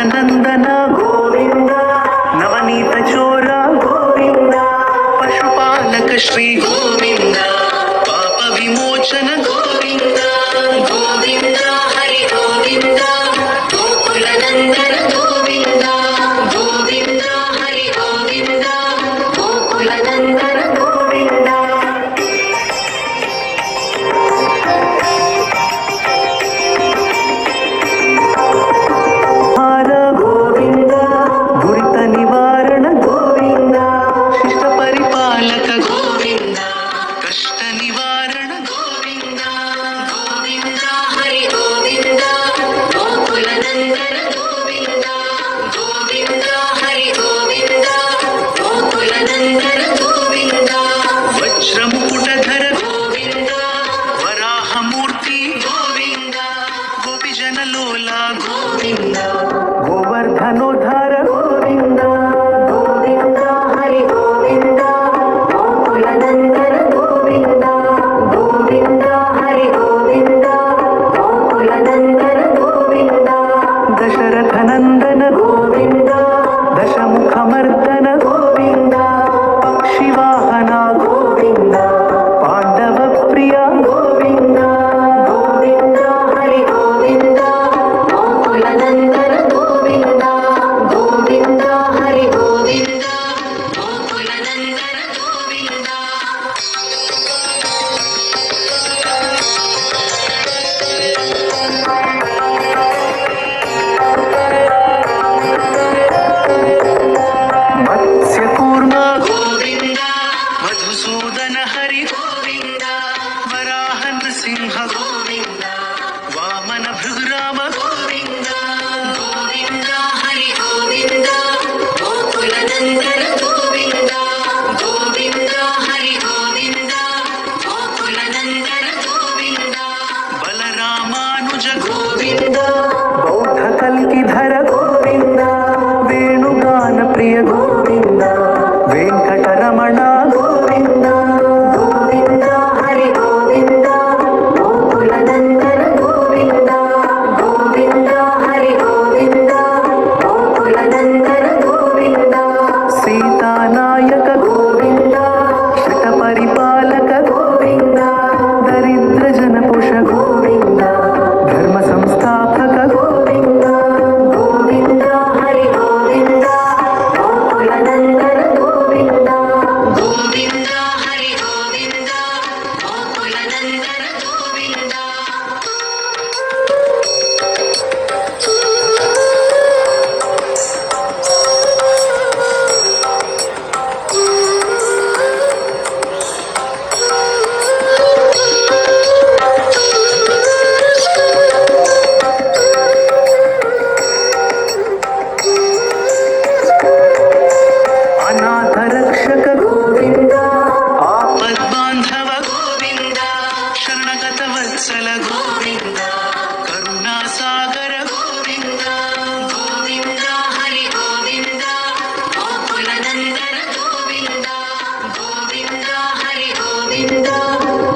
ನಂದನ ಗೋವಿಂದ, ನವನೀತ ಚೋರ ಗೋವಿಂದ, ಪಶುಪಾಲಕ ಶ್ರೀ ಗೋವಿಂದ, ಪಾಪ ವಿಮೋಚನ ಗೋವಿಂದ, ಗೋವಿಂದ ಹರಿ ಗೋವಿಂದ, ಗೋಕುಲ ನಂದನ ಗೋವಿಂದ, ಗೋವಿಂದ ಹರಿ ಗೋವಿಂದ, ಗೋಕುಲ ನಂದನ ಗೋವಿಂದ. ವಜ್ರಮುಕುಟಧರ ಗೋವಿಂದ, ವರಾಹಮೂರ್ತಿ ಗೋವಿಂದ, ಗೋಪಿಜನಲೋಲ ಗೋವಿಂದ, ಗೋವರ್ಧನೋದ್ಧಾರ ಗೋವಿಂದ, ಗೋವಿಂದ ಹರಿ ಗೋವಿಂದ, ಗೋಕುಲ ನಂದನ ಗೋವಿಂದ, ಗೋವಿಂದ ಹರಿ ಗೋವಿಂದ, ಗೋಕುಲ ನಂದನ ಗೋವಿಂದ, ದಶರಥ ನಂದನ ಗೋವಿಂದ, ದಶಮುಖಮರ್ದನ ಗೋವಿಂದ, ಪಕ್ಷಿವಾಹನ ಗೋವಿಂದ, ಪಾಂಡವ ಪ್ರಿಯ ಗೋವಿಂದ, ಗೋವಿಂದ ಹರಿ ಗೋವಿಂದ, ಗೋಕುಲ ನಂದನ ಗೋವಿಂದ, ಗೋವಿಂದ ಹರಿ ಗೋವಿಂದ, ಗೋಕುಲ ನಂದನ ಗೋವಿಂದ. ಮತ್ಸ್ಯಕೂರ್ಮ ಗೋವಿಂದ, ಮಧುಸೂದನ ಹರಿ ಗೋವಿಂದ, ವರಾಹ ನೃಸಿಂಹ ಗೋವಿಂದ, ವಾಮನ ಭೃಗುರಾಮ ಗೋವಿಂದ, ಗೋವಿಂದ ಹರಿ ಗೋವಿಂದ, ಗೋಕುಲ ನಂದನ ಗೋವಿಂದ, ಗೋವಿಂದ ಹರಿ ಗೋವಿಂದ, ಗೋಕುಲ ನಂದನ ಗೋವಿಂದ, ಬಲರಾಮಾನುಜ ಗೋವಿಂದ, ಬೌದ್ಧ ಕಲ್ಕಿಧರ ಗೋವಿಂದ, ವೇಣುಗಾನ ಪ್ರಿಯ ಗೋವಿಂದ, ವೆಂಕಟರಮಣ ಗೋವಿಂದ, ಗೋವಿಂದ ಹರಿ ಗೋವಿಂದ, ಗೋಕುಲ ನಂದನ ಗೋವಿಂದ, ಗೋವಿಂದ ಹರಿ ಗೋವಿಂದ, ಗೋಕುಲ ನಂದನ ಗೋವಿಂದ, ಸೀತಾನಾಯಕ ಗೋವಿಂದ, ಶ್ರಿತ ಪರಿಪಾಲಕ ಗೋವಿಂದ, ದರಿದ್ರ ಜನಪುಷ ಗೋವಿಂದ, ಧರ್ಮ ಸಂಸ್ಥಾಪಕ ಗೋವಿಂದ, ಗೋವಿಂದ ಹರಿ ಗೋವಿಂದ, ಗೋಕುಲ ನಂದನ ಗೋವಿಂದ, ಗೋವಿಂದ ಹರಿ ಗೋವಿಂದ, ಗೋಕುಲ ನಂದನ ಗೋವಿಂದ. ಅನಾಥ ರಕ್ಷಕ ಗೋವಿಂದ, ಆಪದ್ ಬಾಂಧವ ಗೋವಿಂದ, ಶರಣಗತ ವತ್ಸಲ ಗೋವಿಂದ, ಕರುಣಾಸಾಗರ ಗೋವಿಂದ, ಗೋವಿಂದ ಹರಿ ಗೋವಿಂದ, ಗೋಕುಲ ನಂದನ ಗೋವಿಂದ, ಗೋವಿಂದ ಹರಿ ಗೋವಿಂದ,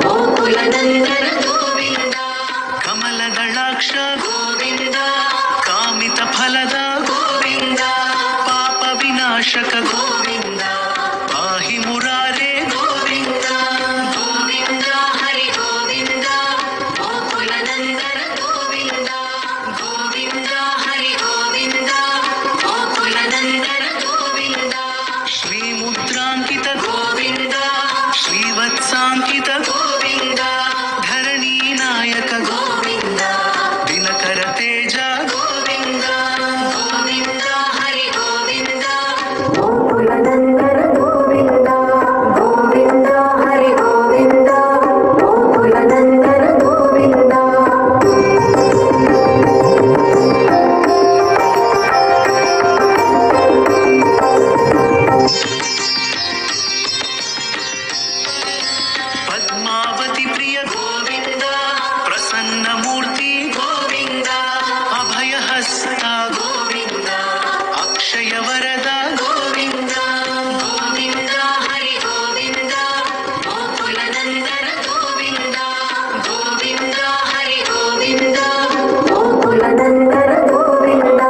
ಗೋಕುಲ ನಂದನ ಗೋವಿಂದ, ಕಮಲದಳಾಕ್ಷ ಗೋವಿಂದ, ಕಾಮಿತ ಫಲದ ಗೋವಿಂದ, ಪಾಪ ವಿನಾಶಕ ಗೋವಿಂದ, ಪಾಹಿ ಮುರಾರೇ ಗೋವಿಂದ, ಗೋವಿಂದ ಹರಿ ಗೋವಿಂದ, ಗೋಕುಲ ನಂದನ ಗೋವಿಂದ, ಗೋವಿಂದ ಹರಿ ಗೋವಿಂದ, ಗೋಕುಲ ನಂದನ ಗೋವಿಂದ, ಶ್ರೀ ಮುದ್ರಾಂಕಿತ ಗೋವಿಂದ, ಶ್ರೀವತ್ಸಾಂಕಿತ ಗೋವಿಂದ, ಧರಣಿ ನಾಯಕ ಗೋವಿಂದ, ದಿನಕರ ತೇಜ ಗೋವಿಂದ, ಗೋವಿಂದ ಹರಿ ಗೋವಿಂದ, ಗೋಕುಲ ನಂದನ ಗೋವಿಂದ, ಗೋವಿಂದ ಹರಿ ಗೋವಿಂದ, ಗೋಕುಲ ನಂದನ ಗೋವಿಂದ. ಪದ್ಮಾವತಿ ಪ್ರಿಯ ಗೋವಿಂದ, ಪ್ರಸನ್ನ ಮೂರ್ತಿ ಗೋವಿಂದ, ಅಭಯ ಹಸ್ತ ಗೋವಿಂದ, ಅಕ್ಷಯ ವರದ ಗೋವಿಂದ, ಗೋವಿಂದ ಹರಿ ಗೋವಿಂದ, ಗೋಕುಲ ನಂದನ ಗೋವಿಂದ, ಗೋವಿಂದ ಹರಿ ಗೋವಿಂದ, ಗೋಕುಲ ನಂದನ ಗೋವಿಂದ,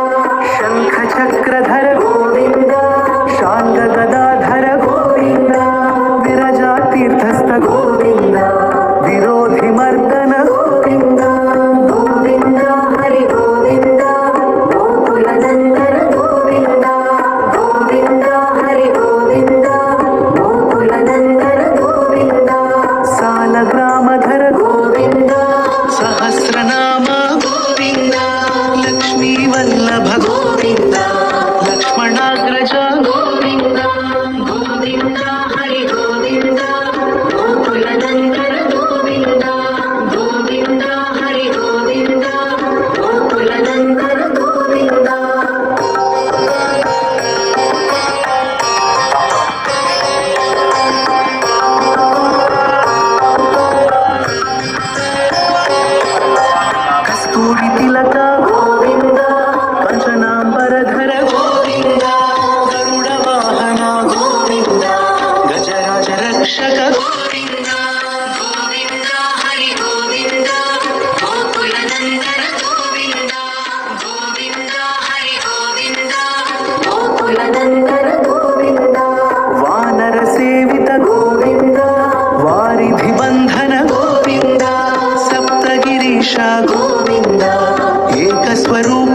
ಸ್ವರೂಪ